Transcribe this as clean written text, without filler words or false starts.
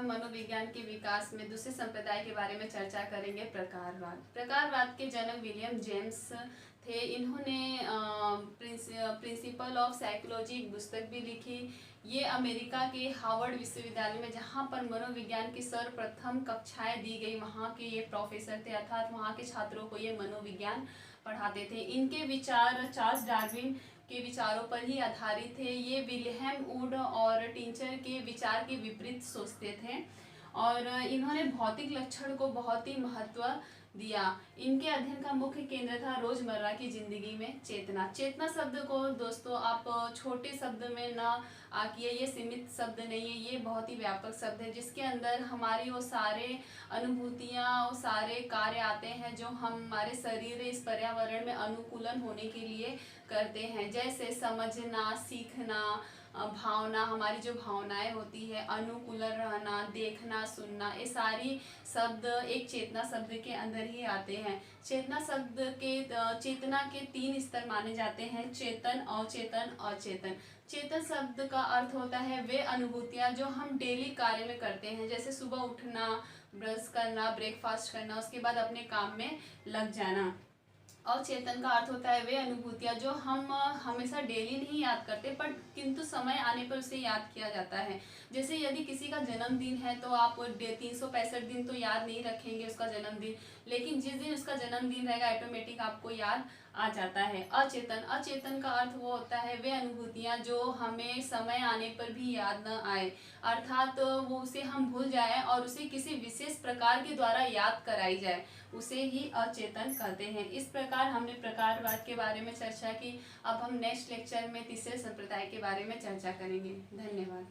हम मनोविज्ञान के विकास में दूसरे संप्रदाय के बारे में चर्चा करेंगे, प्रकारवाद। प्रकारवाद के जनक विलियम जेम्स थे। इन्होंने प्रिंसिपल ऑफ साइकोलॉजी एक पुस्तक भी लिखी। ये अमेरिका के हार्वर्ड विश्वविद्यालय में, जहाँ पर मनोविज्ञान की सर्वप्रथम कक्षाएं दी गई, वहाँ के ये प्रोफेसर थे, अर्थात वहाँ के छात्रों को ये मनोविज्ञान पढ़ाते थे। इनके विचार चार्ल्स डार्विन के विचारों पर ही आधारित थे। ये विल्हेम वुड और टिंचर के विचार के विपरीत सोचते थे और इन्होंने भौतिक लक्षण को बहुत ही महत्व दिया। इनके अध्ययन का मुख्य केंद्र था रोजमर्रा की जिंदगी में चेतना। चेतना शब्द को दोस्तों आप छोटे शब्द में ना आकिए, ये सीमित शब्द नहीं है, ये बहुत ही व्यापक शब्द है जिसके अंदर हमारी वो सारे अनुभूतियाँ, वो सारे कार्य आते हैं जो हमारे शरीर इस पर्यावरण में अनुकूलन होने के लिए करते हैं, जैसे समझना, सीखना, भावना, हमारी जो भावनाएं होती है, अनुकूलन रहना, देखना, सुनना, ये सारी शब्द एक चेतना शब्द के अंदर ही आते हैं। चेतना शब्द के चेतना के 3 स्तर माने जाते हैं: चेतन, अचेतन, अचेतन। चेतन शब्द का अर्थ होता है वे अनुभूतियां जो हम डेली कार्य में करते हैं, जैसे सुबह उठना, ब्रश करना, ब्रेकफास्ट करना, उसके बाद अपने काम में लग जाना। अचेतन का अर्थ होता है वे अनुभूतियां जो हम हमेशा डेली नहीं याद करते, पर किंतु समय आने पर उसे याद किया जाता है। जैसे यदि किसी का जन्मदिन है तो आप 365 दिन तो याद नहीं रखेंगे उसका जन्मदिन, लेकिन जिस दिन उसका जन्मदिन रहेगा ऑटोमेटिक आपको याद आ जाता है। अचेतन, अचेतन का अर्थ वो होता है वे अनुभूतियां जो हमें समय आने पर भी याद न आए, अर्थात वो उसे हम भूल जाए और उसे किसी विशेष प्रकार के द्वारा याद कराई जाए, उसे ही अचेतन कहते हैं। इस प्रकार हमने प्रकारवाद के बारे में चर्चा की। अब हम नेक्स्ट लेक्चर में तीसरे संप्रदाय के बारे में चर्चा करेंगे। धन्यवाद।